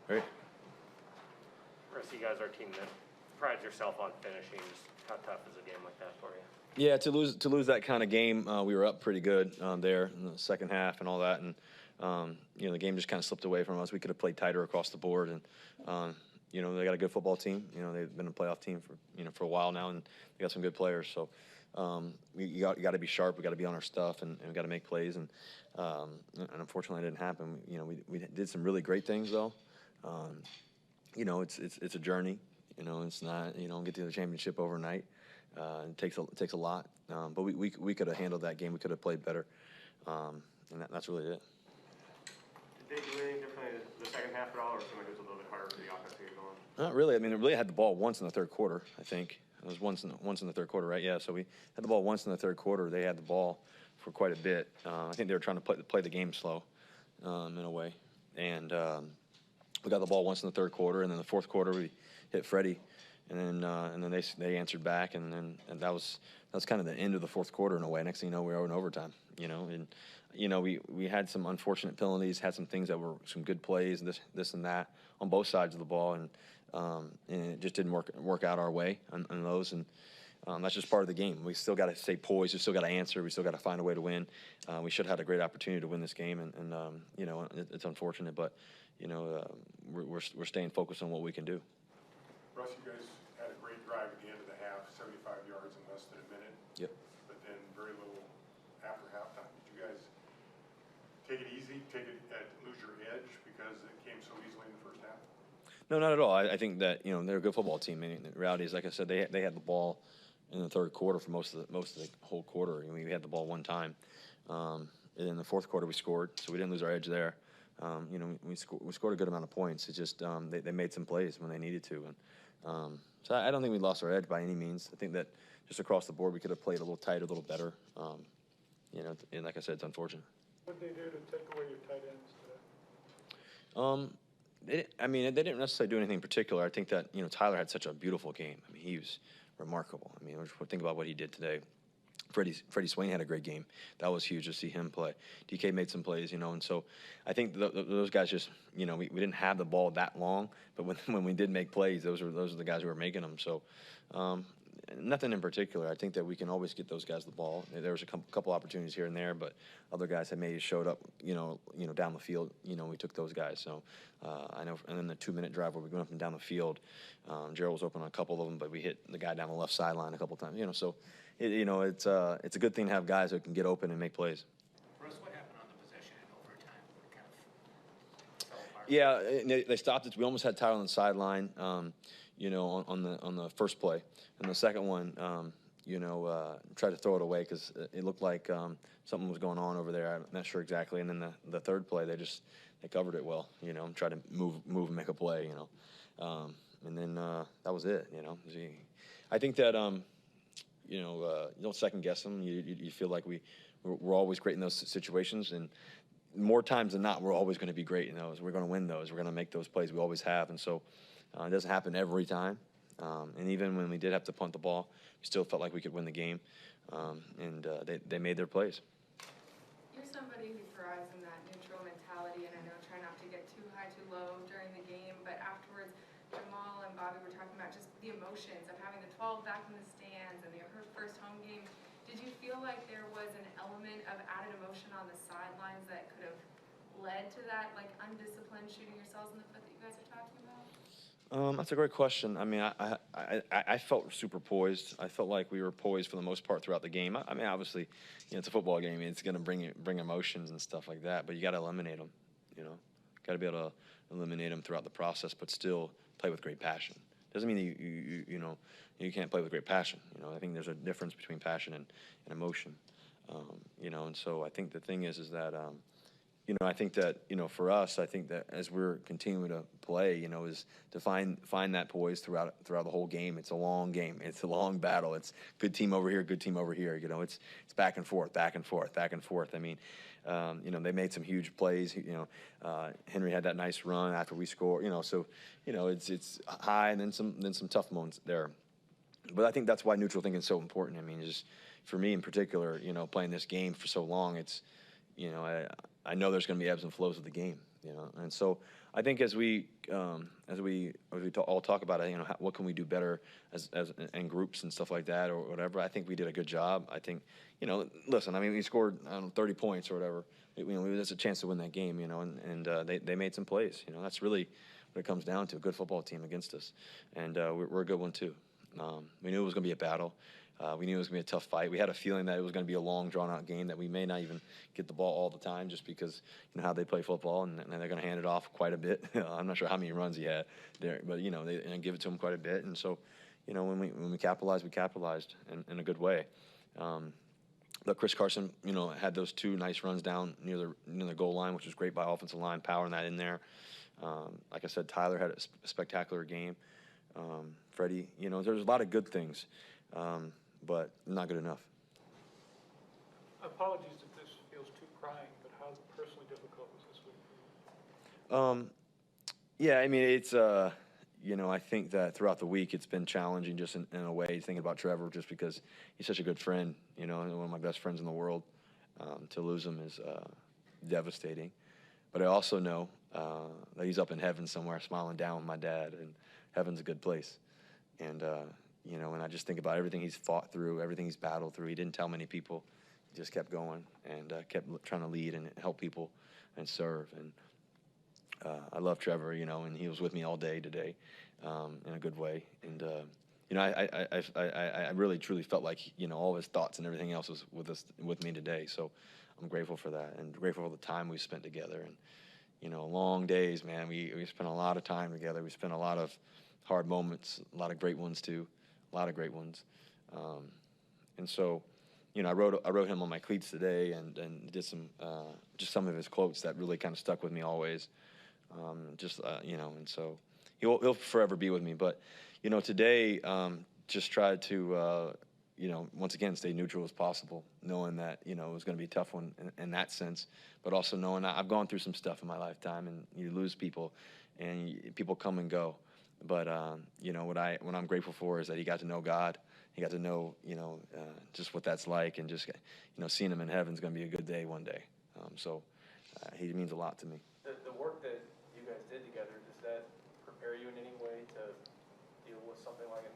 Right. Chris, you guys are a team that prides yourself on finishing. Just how tough is a game like that for you? Yeah, to lose that kind of game, we were up pretty good there in the second half and all that, and the game just kind of slipped away from us. We could have played tighter across the board, and they got a good football team. They've been a playoff team for a while now, and they got some good players. So you got to be sharp. We got to be on our stuff, and we got to make plays. And unfortunately, it didn't happen. We did some really great things though. It's a journey. It's not don't get to the championship overnight. It takes a lot. But we could have handled that game. We could have played better, and that's really it. Did they do anything differently the second half at all, or seemed like it was a little bit harder for the offense to get going? Not really. I mean, they really had the ball once in the third quarter. I think it was once in the third quarter, right? Yeah. So we had the ball once in the third quarter. They had the ball for quite a bit. I think they were trying to play the game slow, in a way, and we got the ball once in the third quarter, and then the fourth quarter we hit Freddie, and then they answered back, and that was kind of the end of the fourth quarter in a way. Next thing you know, we were in overtime. We had some unfortunate penalties, had some things that were some good plays, this and that on both sides of the ball, and it just didn't work out our way on those, and that's just part of the game. We still got to stay poised. We still got to answer. We still got to find a way to win. We should have had a great opportunity to win this game, and it's unfortunate, but we're staying focused on what we can do. Russ, you guys had a great drive at the end of the half, 75 yards in less than a minute. Yep. But then very little after halftime. Did you guys take it easy, lose your edge because it came so easily in the first half? No, not at all. I think that they're a good football team. I mean, the reality is, like I said, they had the ball in the third quarter for most of the whole quarter. We had the ball one time, and in the fourth quarter we scored, so we didn't lose our edge there. We scored a good amount of points. It's just they made some plays when they needed to, and so I don't think we lost our edge by any means. I think that just across the board we could have played a little tighter, a little better. And like I said, it's unfortunate. What did they do to take away your tight ends today? They didn't necessarily do anything in particular. I think that Tyler had such a beautiful game. I mean, he was remarkable. I mean, think about what he did today. Freddie Swain had a great game. That was huge to see him play. DK made some plays, and so I think those guys just, we didn't have the ball that long, but when we did make plays, those are the guys who were making them. So nothing in particular. I think that we can always get those guys the ball. There was a couple opportunities here and there, but other guys that maybe showed up, down the field. We took those guys. So I know, and then the 2-minute drive where we went up and down the field, Gerald was open on a couple of them, but we hit the guy down the left sideline a couple of times. So. It's a good thing to have guys that can get open and make plays. Russ, what happened on the possession in overtime? Yeah, they stopped it. We almost had Tyler on the sideline, on the first play, and the second one, tried to throw it away because it looked like something was going on over there. I'm not sure exactly. And then the third play, they covered it well, tried to move and make a play, and then that was it. I think that. You don't second guess them. You feel like we're always great in those situations, and more times than not, we're always going to be great in those. We're going to win those. We're going to make those plays. We always have, and so it doesn't happen every time. And even when we did have to punt the ball, we still felt like we could win the game, and they made their plays. You're somebody who thrives in that neutral mentality, and I know try not to get too high, too low during the game, but afterwards, Jamal and Bobby were talking about just the emotions of having the 12 back in the stands and her first home game. Did you feel like there was an element of added emotion on the sidelines that could have led to that, like undisciplined shooting yourselves in the foot that you guys are talking about? That's a great question. I mean, I felt super poised. I felt like we were poised for the most part throughout the game. I mean, obviously, it's a football game. It's going to bring emotions and stuff like that, but you got to eliminate them. Got to be able to eliminate them throughout the process, but still play with great passion. Doesn't mean that you can't play with great passion. I think there's a difference between passion and emotion. And so I think the thing is that I think that for us, I think that as we're continuing to play, is to find that poise throughout the whole game. It's a long game. It's a long battle. It's good team over here, good team over here. It's back and forth, back and forth, back and forth. I mean, they made some huge plays. Henry had that nice run after we scored. So it's high and then some tough moments there. But I think that's why neutral thinking is so important. I mean, just for me in particular, playing this game for so long, it's I I know there's going to be ebbs and flows of the game, and so I think as we all talk about it, what can we do better as in groups and stuff like that or whatever. I think we did a good job. I think, listen, I mean, we scored 30 points or whatever. There's a chance to win that game, and they made some plays. That's really what it comes down to, a good football team against us, and we're a good one too. We knew it was going to be a battle. We knew it was going to be a tough fight. We had a feeling that it was going to be a long, drawn-out game, that we may not even get the ball all the time just because how they play football, and they're going to hand it off quite a bit. I'm not sure how many runs he had there, but, they give it to him quite a bit. And so, when we capitalized, we capitalized in a good way. But Chris Carson, had those 2 nice runs down near the goal line, which was great by offensive line, powering that in there. Like I said, Tyler had a spectacular game. Freddie, there's a lot of good things. But not good enough. Apologies if this feels too crying, but how personally difficult was this week for you? Yeah, I mean, it's, I think that throughout the week it's been challenging just in a way, thinking about Trevor, just because he's such a good friend, and one of my best friends in the world. To lose him is devastating. But I also know that he's up in heaven somewhere smiling down with my dad, and heaven's a good place. And, and I just think about everything he's fought through, everything he's battled through. He didn't tell many people. He just kept going and kept trying to lead and help people and serve. And I love Trevor, and he was with me all day today in a good way. And, I really, truly felt like, all his thoughts and everything else was with me today. So I'm grateful for that, and grateful for the time we spent together. And, long days, man. We spent a lot of time together. We spent a lot of hard moments, a lot of great ones too. A lot of great ones, and so, I wrote him on my cleats today, and did just some of his quotes that really kind of stuck with me always, and so he'll forever be with me. But, today, just tried to, once again, stay neutral as possible, knowing that it was going to be a tough one in that sense, but also knowing I've gone through some stuff in my lifetime, and you lose people, and people come and go. But what I'm grateful for is that he got to know God. He got to know just what that's like, and just seeing him in heaven is going to be a good day one day. So he means a lot to me. The work that you guys did together, does that prepare you in any way to deal with something like